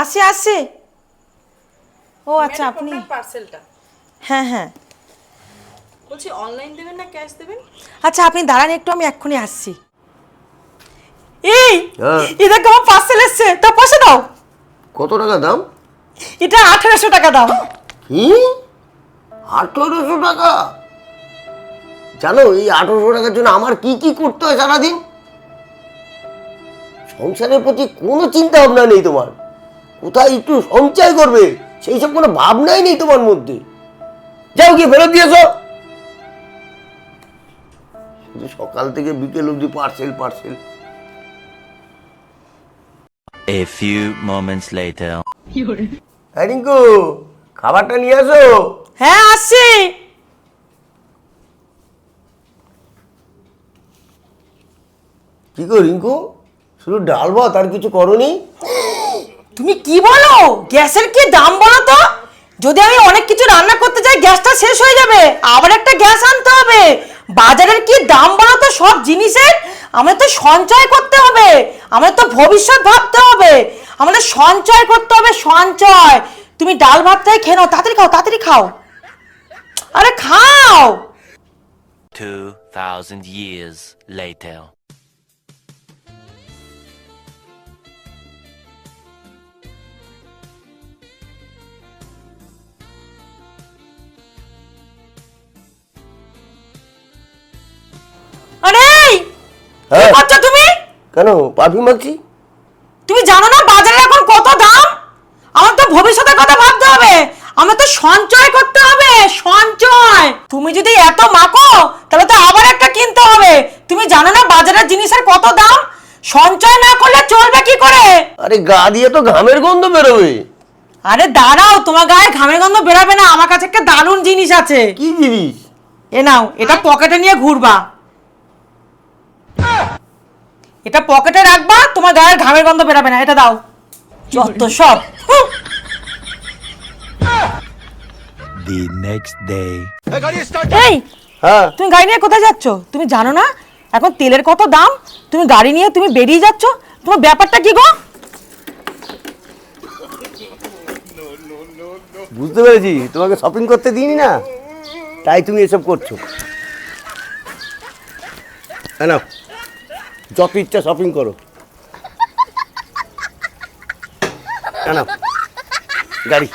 আসি আসি। ও আচ্ছা আপনি পার্সেলটা। হ্যাঁ হ্যাঁ বলছি অনলাইন দেবেন না ক্যাশ দেবেন? আচ্ছা আপনি দাঁড়ান একটু, আমি এক্ষুনি আসছি। এই হ্যাঁ। এটা কেমন পার্সেল এসছে, তা পয়সা দাও। কত টাকা দাম? এটা 1800 টাকা দাম। কি 1800 টাকা? জানো এই 1800 টাকার জন্য আমার কি কি করতে হয় সারাদিন? সংসারের প্রতি কোনো চিন্তা ভাবনা নেই তোমার। কোথায় একটু সঞ্চয় করবে সেই সব কোনো ভাবনাই নেই তোমার মধ্যে। যাও গিয়ে ফেরত দিয়েছো। শুধু সকাল থেকে বিকেল অবধি parcel parcel. A few moments later. হ্যাঁ রিঙ্কু, খাবারটা নিয়ে আসো। হ্যাঁ আসছি। কি গো রিঙ্কু, শুধু ডাল ভাত আর কিছু করনি? তুমি কি বলো? গ্যাসের কি দাম বলো তো? যদি আমি অনেক কিছু রান্না করতে যাই গ্যাসটা শেষ হয়ে যাবে, আবার একটা গ্যাস আনতে হবে। বাজারের কি দাম বলো তো সব জিনিসের? আমাদের তো সঞ্চয় করতে হবে, আমাদের তো ভবিষ্যৎ ভাবতে হবে, আমাদের সঞ্চয় করতে হবে, সঞ্চয়। তুমি ডাল ভাতটাই খেয়ে নাও, তাড়াতাড়ি খাও তাড়াতাড়ি খাও, আরে খাও। 2000 years later. আরে কি হ্যাঁ। করছো তুমি? কেন পারফিউম মাখছি? তুমি জানো না বাজারে এখন কত দাম? আমার তো ভবিষ্যতের কথা ভাবতে হবে, আমার তো সঞ্চয় করতে হবে, সঞ্চয়। তুমি যদি এত মাখো তাহলে তো আবার একটা কিনতে হবে। তুমি জানো না বাজারের জিনিসের কত দাম? সঞ্চয় না করলে চলবে কি করে? আরে গা দিয়ে তো ঘামের গন্ধ বেরোবে। আরে দাঁড়াও, তোমার গায়ে ঘামের গন্ধ বেরাবে না, আমার কাছে একটা দারুণ জিনিস আছে। কি জিনিস? এ নাও, এটা পকেটে নিয়ে ঘুরবা, এটা পকেটে রাখবা, তোমার গায়ের ঘামের গন্ধ বেরাবে না। এটা দাও। যত সব। The next day. এই হ্যাঁ। তুমি গাড়ি নিয়ে কোথায় যাচ্ছ? তুমি জানো না এখন তেলের কত দাম? তুমি গাড়ি নিয়ে তুমি বেরিয়ে যাচ্ছ, তোমার ব্যাপারটা কি গো? বুঝতে পেরেছি, তোমাকে শপিং করতে দিইনি না, তাই তুমি এসব করছো। হ্যাঁ না, যত ইচ্ছা শপিং করো। হ্যাঁ না, গাড়ি